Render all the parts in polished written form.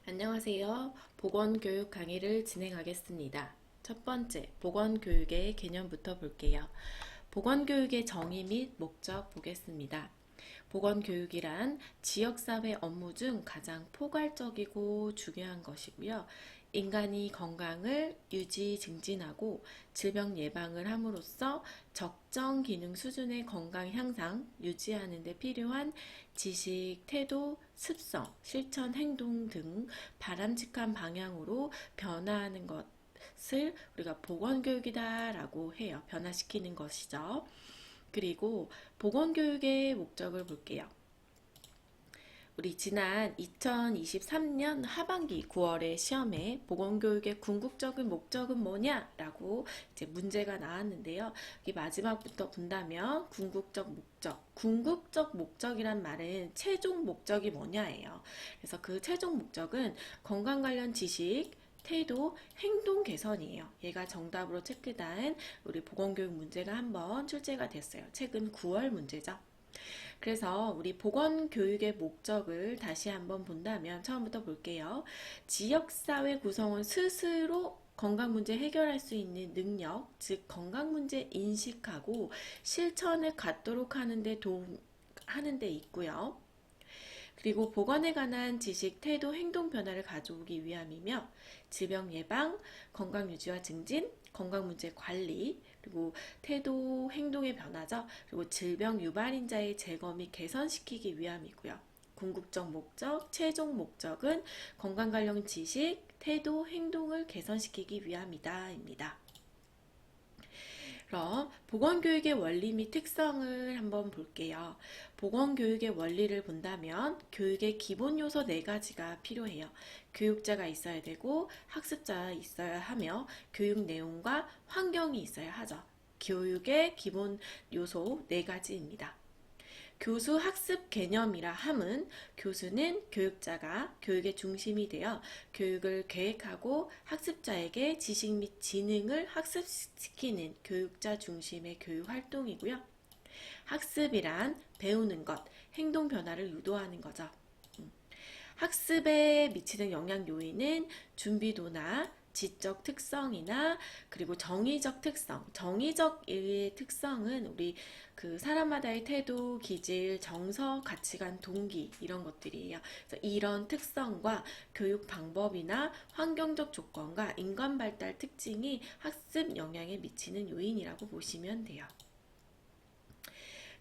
안녕하세요. 보건교육 강의를 진행하겠습니다. 첫 번째, 보건교육의 개념부터 볼게요. 보건교육의 정의 및 목적 보겠습니다. 보건교육이란 지역사회 업무 중 가장 포괄적이고 중요한 것이고요. 인간이 건강을 유지, 증진하고 질병 예방을 함으로써 적정 기능 수준의 건강 향상, 유지하는 데 필요한 지식, 태도, 습성, 실천, 행동 등 바람직한 방향으로 변화하는 것을 우리가 보건교육이다라고 해요. 변화시키는 것이죠. 그리고 보건교육의 목적을 볼게요. 우리 지난 2023년 하반기 9월에 시험에 보건교육의 궁극적인 목적은 뭐냐라고 이제 문제가 나왔는데요. 이 마지막부터 본다면 궁극적 목적이란 말은 최종 목적이 뭐냐예요. 그래서 그 최종 목적은 건강 관련 지식, 태도, 행동 개선이에요. 얘가 정답으로 체크된 우리 보건교육 문제가 한번 출제가 됐어요. 최근 9월 문제죠. 그래서 우리 보건교육의 목적을 다시 한번 본다면 처음부터 볼게요. 지역사회 구성원 스스로 건강문제 해결할 수 있는 능력, 즉 건강문제 인식하고 실천을 갖도록 하는 데 있고요. 그리고 보건에 관한 지식, 태도, 행동 변화를 가져오기 위함이며 질병 예방, 건강 유지와 증진, 건강 문제 관리, 그리고 태도, 행동의 변화죠. 그리고 질병 유발인자의 제거 및 개선시키기 위함이고요. 궁극적 목적, 최종 목적은 건강 관련 지식, 태도, 행동을 개선시키기 위함이다입니다. 그럼 보건교육의 원리 및 특성을 한번 볼게요. 보건교육의 원리를 본다면 교육의 기본 요소 4가지가 필요해요. 교육자가 있어야 되고 학습자가 있어야 하며 교육 내용과 환경이 있어야 하죠. 교육의 기본 요소 4가지입니다. 교수 학습 개념이라 함은 교수는 교육자가 교육의 중심이 되어 교육을 계획하고 학습자에게 지식 및 지능을 학습시키는 교육자 중심의 교육 활동이고요. 학습이란 배우는 것, 행동 변화를 유도하는 거죠. 학습에 미치는 영향 요인은 준비도나 지적 특성이나 그리고 정의적 특성, 정의적의 특성은 우리 그 사람마다의 태도, 기질, 정서, 가치관, 동기 이런 것들이에요. 그래서 이런 특성과 교육 방법이나 환경적 조건과 인간 발달 특징이 학습 영향에 미치는 요인이라고 보시면 돼요.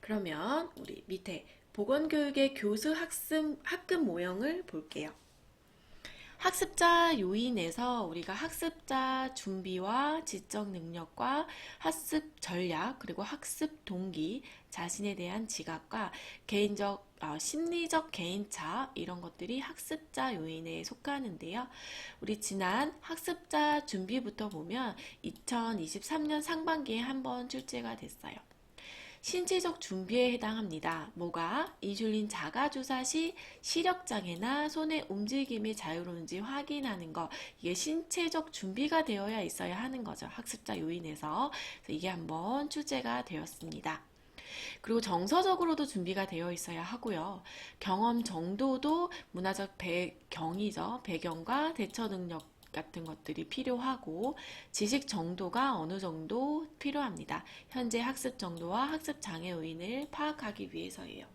그러면 우리 밑에 보건교육의 교수 학급 모형을 볼게요. 학습자 요인에서 우리가 학습자 준비와 지적 능력과 학습 전략 그리고 학습 동기 자신에 대한 지각과 개인적 심리적 개인차 이런 것들이 학습자 요인에 속하는데요. 우리 지난 학습자 준비부터 보면 2023년 상반기에 한번 출제가 됐어요. 신체적 준비에 해당합니다. 뭐가? 인슐린 자가주사 시 시력장애나 손의 움직임이 자유로운지 확인하는 것. 이게 신체적 준비가 되어야 있어야 하는 거죠. 학습자 요인에서. 그래서 이게 한번 출제가 되었습니다. 그리고 정서적으로도 준비가 되어 있어야 하고요. 경험 정도도 문화적 배경이죠. 배경과 대처 능력 같은 것들이 필요하고 지식 정도가 어느 정도 필요합니다. 현재 학습 정도와 학습 장애 요인을 파악하기 위해서예요.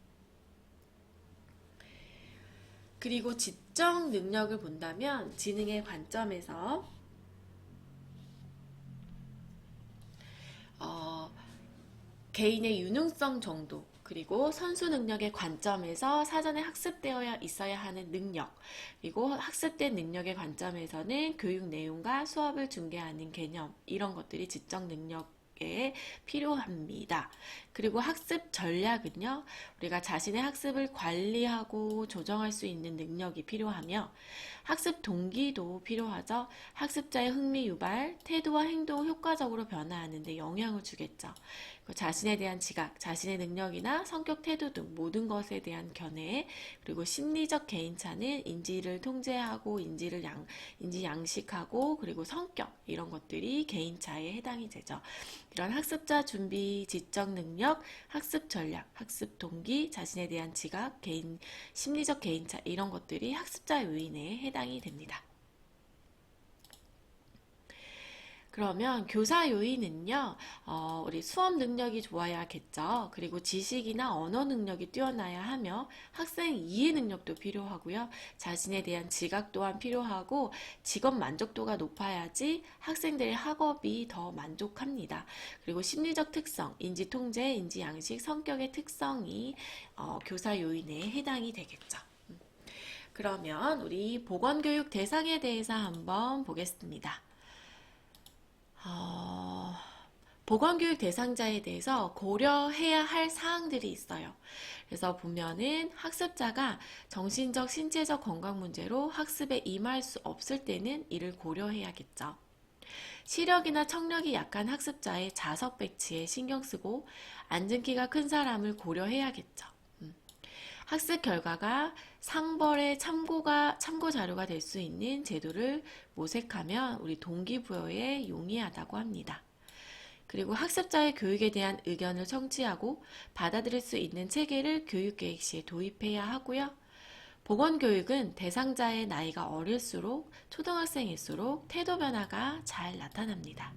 그리고 지적 능력을 본다면 지능의 관점에서 어, 개인의 유능성 정도, 그리고 선수 능력의 관점에서 사전에 학습되어 있어야 하는 능력, 그리고 학습된 능력의 관점에서는 교육 내용과 수업을 중개하는 개념, 이런 것들이 지적 능력에 필요합니다. 그리고 학습 전략은요, 우리가 자신의 학습을 관리하고 조정할 수 있는 능력이 필요하며, 학습 동기도 필요하죠. 학습자의 흥미 유발, 태도와 행동을 효과적으로 변화하는 데 영향을 주겠죠. 자신에 대한 지각, 자신의 능력이나 성격, 태도 등 모든 것에 대한 견해, 그리고 심리적 개인차는 인지를 통제하고 인지 양식하고 그리고 성격 이런 것들이 개인차에 해당이 되죠. 이런 학습자 준비, 지적 능력, 능력, 학습 전략, 학습 동기, 자신에 대한 지각, 심리적 개인차 이런 것들이 학습자 요인에 해당이 됩니다. 그러면 교사 요인은요, 우리 수업 능력이 좋아야겠죠. 그리고 지식이나 언어 능력이 뛰어나야 하며 학생 이해 능력도 필요하고요. 자신에 대한 지각 또한 필요하고 직업 만족도가 높아야지 학생들의 학업이 더 만족합니다. 그리고 심리적 특성, 인지 통제, 인지 양식, 성격의 특성이 교사 요인에 해당이 되겠죠. 그러면 우리 보건교육 대상에 대해서 한번 보겠습니다. 어, 보건교육 대상자에 대해서 고려해야 할 사항들이 있어요. 그래서 보면은 학습자가 정신적, 신체적 건강 문제로 학습에 임할 수 없을 때는 이를 고려해야겠죠. 시력이나 청력이 약한 학습자의 자석 배치에 신경 쓰고 앉은 키가 큰 사람을 고려해야겠죠. 학습 결과가 상벌의 참고 자료가 될 수 있는 제도를 모색하면 우리 동기부여에 용이하다고 합니다. 그리고 학습자의 교육에 대한 의견을 청취하고 받아들일 수 있는 체계를 교육계획 시에 도입해야 하고요. 보건교육은 대상자의 나이가 어릴수록 초등학생일수록 태도 변화가 잘 나타납니다.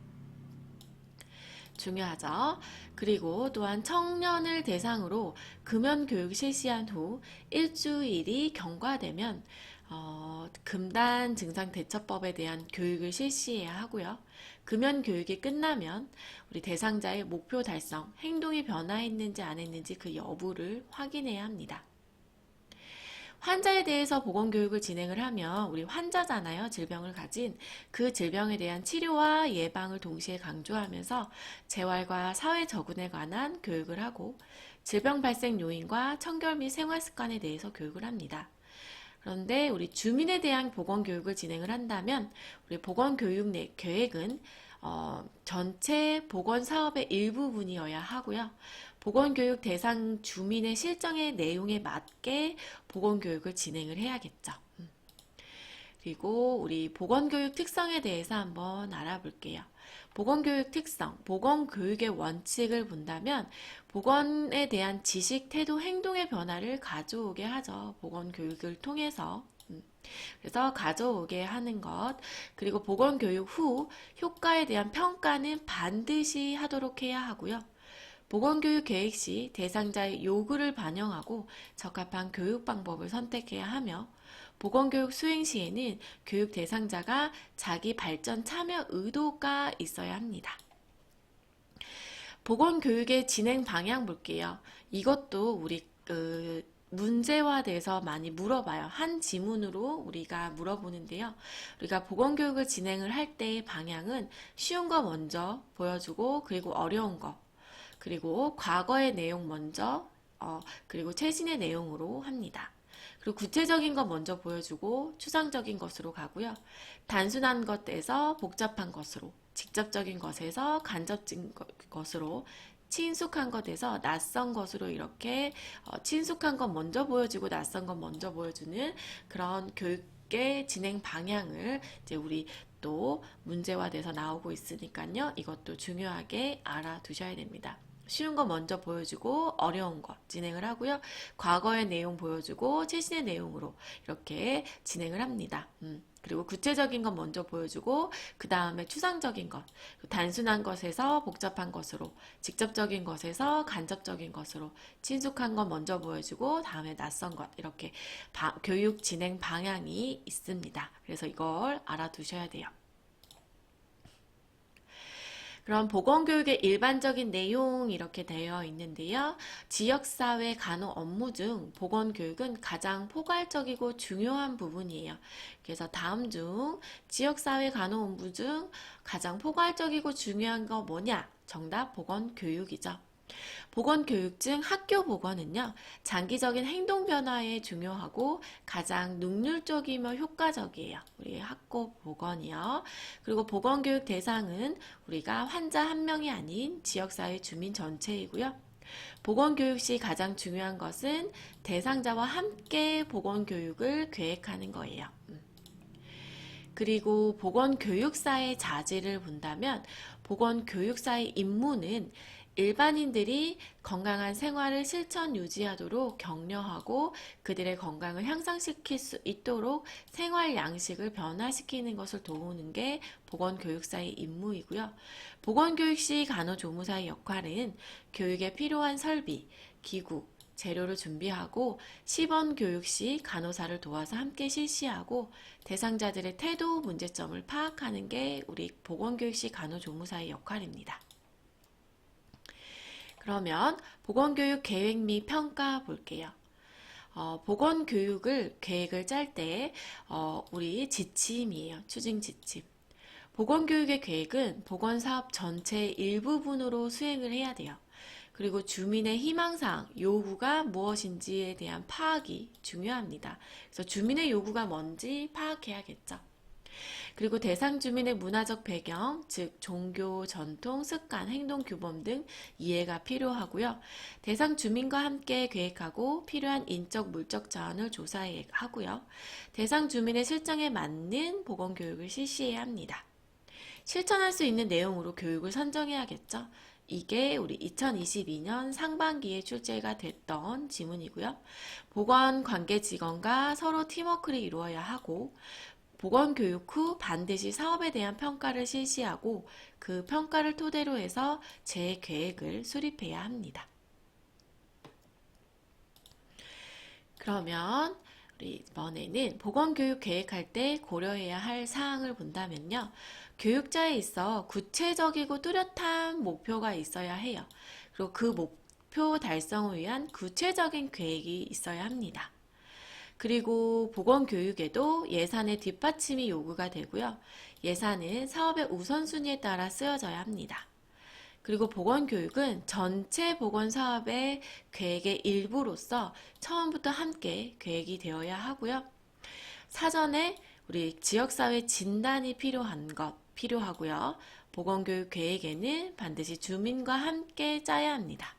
중요하죠. 그리고 또한 청년을 대상으로 금연 교육 실시한 후 일주일이 경과되면 금단 증상 대처법에 대한 교육을 실시해야 하고요. 금연 교육이 끝나면 우리 대상자의 목표 달성, 행동이 변화했는지 안 했는지 그 여부를 확인해야 합니다. 환자에 대해서 보건교육을 진행을 하면 우리 환자잖아요. 질병을 가진 그 질병에 대한 치료와 예방을 동시에 강조하면서 재활과 사회 적응에 관한 교육을 하고 질병 발생 요인과 청결 및 생활 습관에 대해서 교육을 합니다. 그런데 우리 주민에 대한 보건교육을 진행을 한다면 우리 보건교육 계획은 전체 보건사업의 일부분이어야 하고요. 보건교육 대상 주민의 실정의 내용에 맞게 보건교육을 진행을 해야겠죠. 그리고 우리 보건교육 특성에 대해서 한번 알아볼게요. 보건교육 특성, 보건교육의 원칙을 본다면 보건에 대한 지식, 태도, 행동의 변화를 가져오게 하죠. 보건교육을 통해서. 그래서 가져오게 하는 것, 그리고 보건교육 후 효과에 대한 평가는 반드시 하도록 해야 하고요. 보건교육 계획 시 대상자의 요구를 반영하고 적합한 교육 방법을 선택해야 하며 보건교육 수행 시에는 교육 대상자가 자기 발전 참여 의도가 있어야 합니다. 보건교육의 진행 방향 볼게요. 이것도 우리 문제화돼서 많이 물어봐요. 한 지문으로 우리가 물어보는데요. 우리가 보건교육을 진행을 할 때의 방향은 쉬운 거 먼저 보여주고 그리고 어려운 거 그리고 과거의 내용 먼저 그리고 최신의 내용으로 합니다. 그리고 구체적인 것 먼저 보여주고 추상적인 것으로 가고요. 단순한 것에서 복잡한 것으로, 직접적인 것에서 간접적인 것으로, 친숙한 것에서 낯선 것으로 이렇게 친숙한 것 먼저 보여주고 낯선 것 먼저 보여주는 그런 교육의 진행 방향을 이제 우리 또 문제화돼서 나오고 있으니까요. 이것도 중요하게 알아두셔야 됩니다. 쉬운 거 먼저 보여주고 어려운 거 진행을 하고요. 과거의 내용 보여주고 최신의 내용으로 이렇게 진행을 합니다. 그리고 구체적인 것 먼저 보여주고 그 다음에 추상적인 것, 단순한 것에서 복잡한 것으로, 직접적인 것에서 간접적인 것으로, 친숙한 것 먼저 보여주고 다음에 낯선 것 이렇게 교육 진행 방향이 있습니다. 그래서 이걸 알아두셔야 돼요. 그럼 보건교육의 일반적인 내용 이렇게 되어 있는데요. 지역사회 간호 업무 중 보건교육은 가장 포괄적이고 중요한 부분이에요. 그래서 다음 중 지역사회 간호 업무 중 가장 포괄적이고 중요한 거 뭐냐? 정답 보건교육이죠. 보건교육 중 학교 보건은요, 장기적인 행동 변화에 중요하고 가장 능률적이며 효과적이에요. 우리 학교 보건이요. 그리고 보건교육 대상은 우리가 환자 한 명이 아닌 지역사회 주민 전체이고요. 보건교육 시 가장 중요한 것은 대상자와 함께 보건교육을 계획하는 거예요. 그리고 보건교육사의 자질을 본다면 보건교육사의 임무는 일반인들이 건강한 생활을 실천 유지하도록 격려하고 그들의 건강을 향상시킬 수 있도록 생활 양식을 변화시키는 것을 도우는 게 보건교육사의 임무이고요. 보건교육 시 간호조무사의 역할은 교육에 필요한 설비, 기구, 재료를 준비하고 시범 교육 시 간호사를 도와서 함께 실시하고 대상자들의 태도, 문제점을 파악하는 게 우리 보건교육 시 간호조무사의 역할입니다. 그러면 보건교육 계획 및 평가 볼게요. 보건교육을 계획을 짤 때 우리 지침이에요. 추진 지침. 보건교육의 계획은 보건사업 전체의 일부분으로 수행을 해야 돼요. 그리고 주민의 희망사항, 요구가 무엇인지에 대한 파악이 중요합니다. 그래서 주민의 요구가 뭔지 파악해야겠죠. 그리고 대상 주민의 문화적 배경, 즉 종교, 전통, 습관, 행동, 규범 등 이해가 필요하고요. 대상 주민과 함께 계획하고 필요한 인적, 물적 자원을 조사하고요. 대상 주민의 실정에 맞는 보건교육을 실시해야 합니다. 실천할 수 있는 내용으로 교육을 선정해야겠죠. 이게 우리 2022년 상반기에 출제가 됐던 지문이고요. 보건관계 직원과 서로 팀워크를 이루어야 하고 보건교육 후 반드시 사업에 대한 평가를 실시하고 그 평가를 토대로 해서 재계획을 수립해야 합니다. 그러면 우리 이번에는 보건교육 계획할 때 고려해야 할 사항을 본다면요. 교육자에 있어 구체적이고 뚜렷한 목표가 있어야 해요. 그리고 그 목표 달성을 위한 구체적인 계획이 있어야 합니다. 그리고 보건교육에도 예산의 뒷받침이 요구가 되고요. 예산은 사업의 우선순위에 따라 쓰여져야 합니다. 그리고 보건교육은 전체 보건사업의 계획의 일부로서 처음부터 함께 계획이 되어야 하고요. 사전에 우리 지역사회 진단이 필요하고요. 보건교육 계획에는 반드시 주민과 함께 짜야 합니다.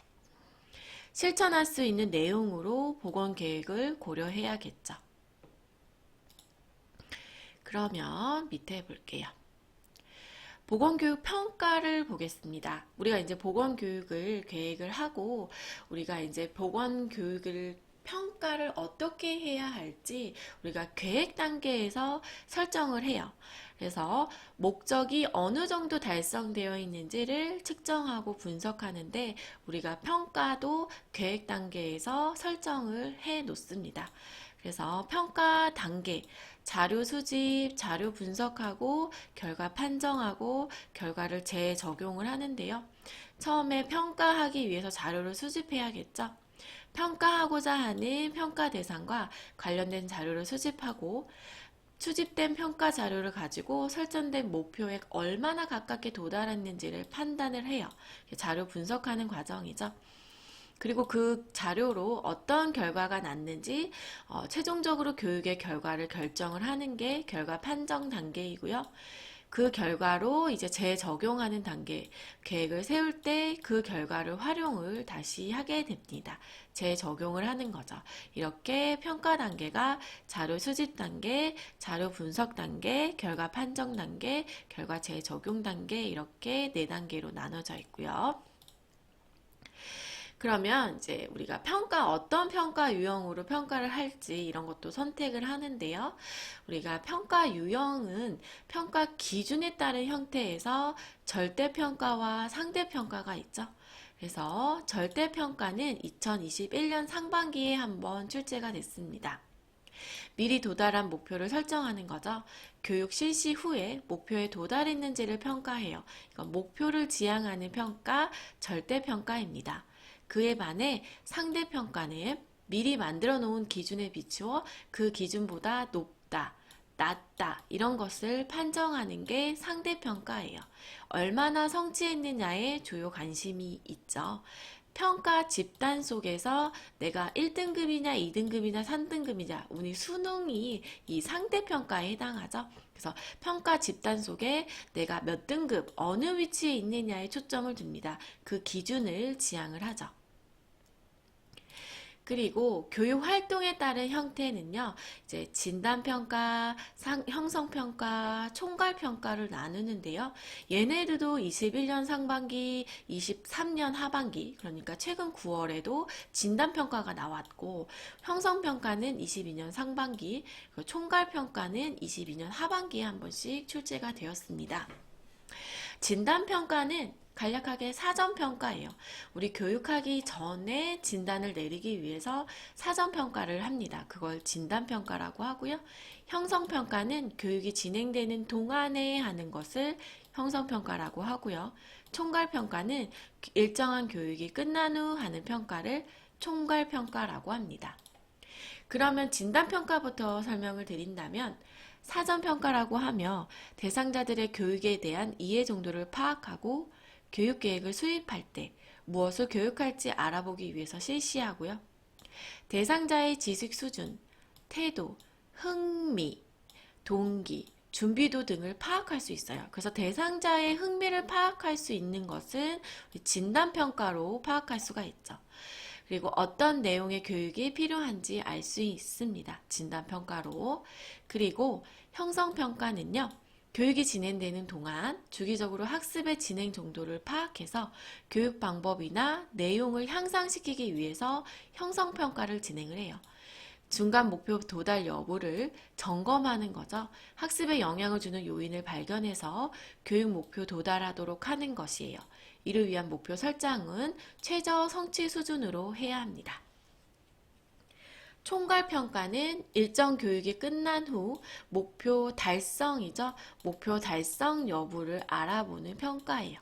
실천할 수 있는 내용으로 보건계획을 고려해야겠죠. 그러면 밑에 볼게요. 보건교육 평가를 보겠습니다. 우리가 이제 보건교육을 계획을 하고 우리가 이제 보건교육을 평가를 어떻게 해야 할지 우리가 계획 단계에서 설정을 해요. 그래서 목적이 어느 정도 달성되어 있는지를 측정하고 분석하는데 우리가 평가도 계획 단계에서 설정을 해 놓습니다. 그래서 평가 단계, 자료 수집, 자료 분석하고 결과 판정하고 결과를 재적용을 하는데요. 처음에 평가하기 위해서 자료를 수집해야겠죠. 평가하고자 하는 평가 대상과 관련된 자료를 수집하고 수집된 평가 자료를 가지고 설정된 목표에 얼마나 가깝게 도달했는지를 판단을 해요. 자료 분석하는 과정이죠. 그리고 그 자료로 어떤 결과가 났는지 최종적으로 교육의 결과를 결정을 하는 게 결과 판정 단계이고요. 그 결과로 이제 재적용하는 단계, 계획을 세울 때 그 결과를 활용을 다시 하게 됩니다. 재적용을 하는 거죠. 이렇게 평가 단계가 자료 수집 단계, 자료 분석 단계, 결과 판정 단계, 결과 재적용 단계 이렇게 4단계로 나눠져 있고요. 그러면 이제 우리가 어떤 평가 유형으로 평가를 할지 이런 것도 선택을 하는데요. 우리가 평가 유형은 평가 기준에 따른 형태에서 절대평가와 상대평가가 있죠. 그래서 절대평가는 2021년 상반기에 한번 출제가 됐습니다. 미리 도달한 목표를 설정하는 거죠. 교육 실시 후에 목표에 도달했는지를 평가해요. 이건 목표를 지향하는 평가, 절대평가입니다. 그에 반해 상대평가는 미리 만들어 놓은 기준에 비추어 그 기준보다 높다, 낮다 이런 것을 판정하는 게 상대평가예요. 얼마나 성취했느냐에 주요 관심이 있죠. 평가 집단 속에서 내가 1등급이냐 2등급이냐 3등급이냐 우리 수능이 이 상대평가에 해당하죠. 그래서 평가 집단 속에 내가 몇 등급 어느 위치에 있느냐에 초점을 둡니다. 그 기준을 지향을 하죠. 그리고 교육 활동에 따른 형태는요, 이제 진단평가, 형성평가, 총괄평가를 나누는데요. 얘네들도 21년 상반기, 23년 하반기, 그러니까 최근 9월에도 진단평가가 나왔고, 형성평가는 22년 상반기, 총괄평가는 22년 하반기에 한 번씩 출제가 되었습니다. 진단평가는 간략하게 사전평가예요. 우리 교육하기 전에 진단을 내리기 위해서 사전평가를 합니다. 그걸 진단평가라고 하고요. 형성평가는 교육이 진행되는 동안에 하는 것을 형성평가라고 하고요. 총괄평가는 일정한 교육이 끝난 후 하는 평가를 총괄평가라고 합니다. 그러면 진단평가부터 설명을 드린다면 사전평가라고 하며 대상자들의 교육에 대한 이해 정도를 파악하고 교육계획을 수립할 때 무엇을 교육할지 알아보기 위해서 실시하고요. 대상자의 지식 수준, 태도, 흥미, 동기, 준비도 등을 파악할 수 있어요. 그래서 대상자의 흥미를 파악할 수 있는 것은 진단평가로 파악할 수가 있죠. 그리고 어떤 내용의 교육이 필요한지 알 수 있습니다. 진단평가로. 그리고 형성평가는요. 교육이 진행되는 동안 주기적으로 학습의 진행 정도를 파악해서 교육 방법이나 내용을 향상시키기 위해서 형성평가를 진행을 해요. 중간 목표 도달 여부를 점검하는 거죠. 학습에 영향을 주는 요인을 발견해서 교육 목표 도달하도록 하는 것이에요. 이를 위한 목표 설정은 최저 성취 수준으로 해야 합니다. 총괄평가는 일정 교육이 끝난 후 목표 달성이죠. 목표 달성 여부를 알아보는 평가예요.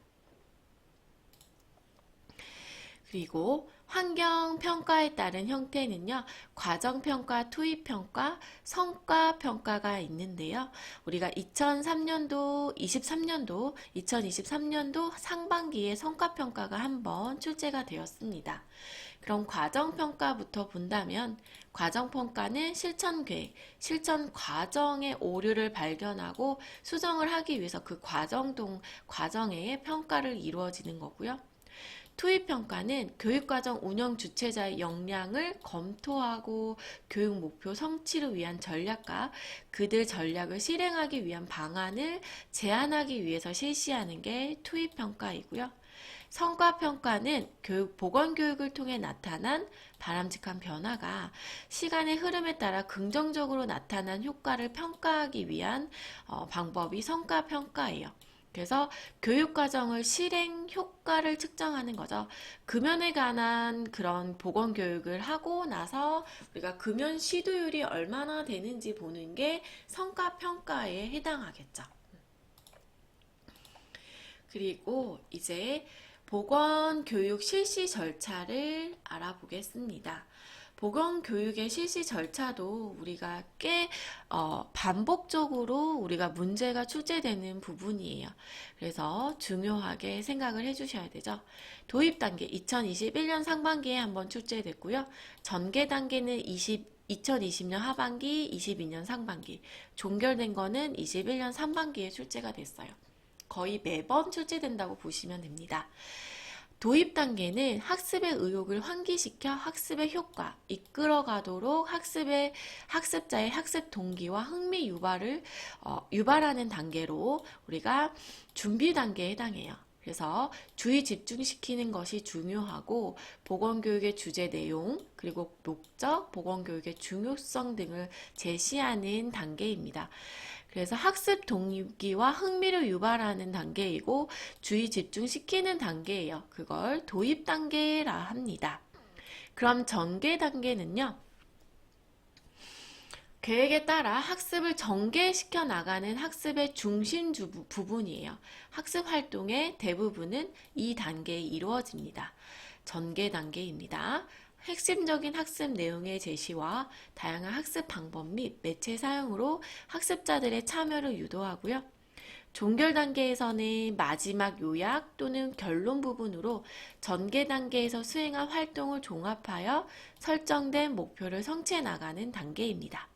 그리고 환경평가에 따른 형태는요, 과정평가, 투입평가, 성과평가가 있는데요. 우리가 2023년도 상반기에 성과평가가 한번 출제가 되었습니다. 그럼 과정평가부터 본다면, 과정평가는 실천계획, 실천 과정의 오류를 발견하고 수정을 하기 위해서 그 과정의 평가를 이루어지는 거고요. 투입평가는 교육과정 운영 주체자의 역량을 검토하고 교육 목표 성취를 위한 전략과 그들 전략을 실행하기 위한 방안을 제안하기 위해서 실시하는 게 투입평가이고요. 성과평가는 보건교육을 통해 나타난 바람직한 변화가 시간의 흐름에 따라 긍정적으로 나타난 효과를 평가하기 위한 방법이 성과평가예요. 그래서 교육과정을 실행 효과를 측정하는 거죠. 금연에 관한 그런 보건교육을 하고 나서 우리가 금연 시도율이 얼마나 되는지 보는 게 성과평가에 해당하겠죠. 그리고 이제 보건교육 실시 절차를 알아보겠습니다. 보건교육의 실시 절차도 우리가 꽤 반복적으로 우리가 문제가 출제되는 부분이에요. 그래서 중요하게 생각을 해주셔야 되죠. 도입 단계 2021년 상반기에 한번 출제됐고요. 전개 단계는 2020년 하반기, 22년 상반기, 종결된 거는 21년 상반기에 출제가 됐어요. 거의 매번 출제된다고 보시면 됩니다. 도입 단계는 학습의 의욕을 환기시켜 학습의 효과, 이끌어가도록 학습자의 학습 동기와 흥미 유발하는 단계로 우리가 준비 단계에 해당해요. 그래서 주의 집중시키는 것이 중요하고 보건교육의 주제 내용, 그리고 목적, 보건교육의 중요성 등을 제시하는 단계입니다. 그래서 학습 동기와 흥미를 유발하는 단계이고 주의 집중시키는 단계예요. 그걸 도입 단계라 합니다. 그럼 전개 단계는요. 계획에 따라 학습을 전개시켜 나가는 학습의 중심 부분이에요. 학습 활동의 대부분은 이 단계에 이루어집니다. 전개 단계입니다. 핵심적인 학습 내용의 제시와 다양한 학습 방법 및 매체 사용으로 학습자들의 참여를 유도하고요. 종결 단계에서는 마지막 요약 또는 결론 부분으로 전개 단계에서 수행한 활동을 종합하여 설정된 목표를 성취해 나가는 단계입니다.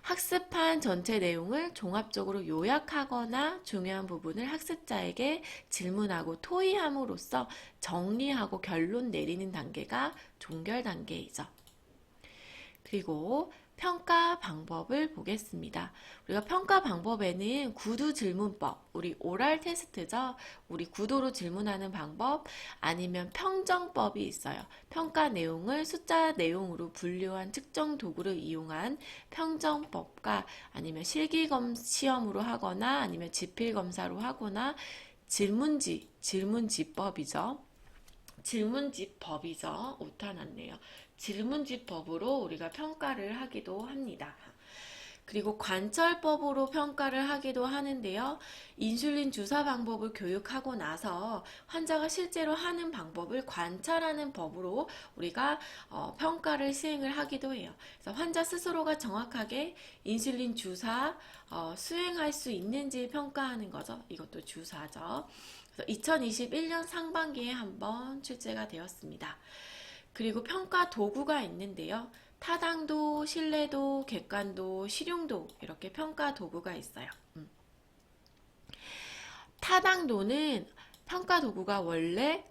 학습한 전체 내용을 종합적으로 요약하거나 중요한 부분을 학습자에게 질문하고 토의함으로써 정리하고 결론 내리는 단계가 종결 단계이죠. 그리고 평가 방법을 보겠습니다. 우리가 평가 방법에는 구두 질문법, 우리 오랄 테스트죠. 우리 구도로 질문하는 방법, 아니면 평정법이 있어요. 평가 내용을 숫자 내용으로 분류한 측정 도구를 이용한 평정법과 아니면 실기검 시험으로 하거나 아니면 지필검사로 하거나 질문지법이죠. 질문지법이죠. 오타 났네요. 질문지법으로 우리가 평가를 하기도 합니다. 그리고 관찰법으로 평가를 하기도 하는데요. 인슐린 주사 방법을 교육하고 나서 환자가 실제로 하는 방법을 관찰하는 법으로 우리가 평가를 시행을 하기도 해요. 그래서 환자 스스로가 정확하게 인슐린 주사 수행할 수 있는지 평가하는 거죠. 이것도 주사죠. 2021년 상반기에 한번 출제가 되었습니다. 그리고 평가 도구가 있는데요. 타당도, 신뢰도, 객관도, 실용도 이렇게 평가 도구가 있어요. 타당도는 평가 도구가 원래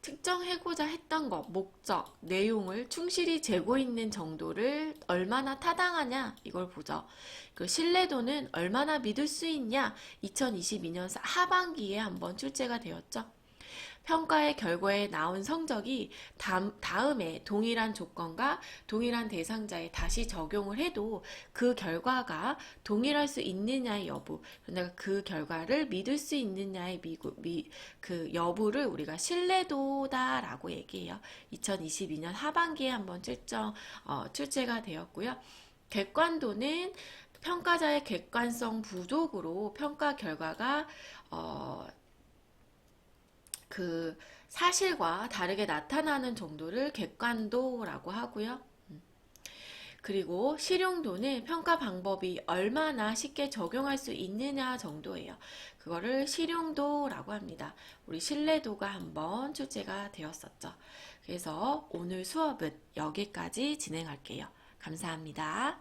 측정하고자 했던 것, 목적, 내용을 충실히 재고 있는 정도를 얼마나 타당하냐 이걸 보죠. 그 신뢰도는 얼마나 믿을 수 있냐 2022년 하반기에 한번 출제가 되었죠. 평가의 결과에 나온 성적이 다음에 동일한 조건과 동일한 대상자에 다시 적용을 해도 그 결과가 동일할 수 있느냐의 여부, 내가 그 결과를 믿을 수 있느냐의 그 여부를 우리가 신뢰도다라고 얘기해요. 2022년 하반기에 한번 출제가 되었고요. 객관도는 평가자의 객관성 부족으로 평가 결과가 그 사실과 다르게 나타나는 정도를 객관도라고 하고요. 그리고 실용도는 평가 방법이 얼마나 쉽게 적용할 수 있느냐 정도예요. 그거를 실용도라고 합니다. 우리 신뢰도가 한번 출제가 되었었죠. 그래서 오늘 수업은 여기까지 진행할게요. 감사합니다.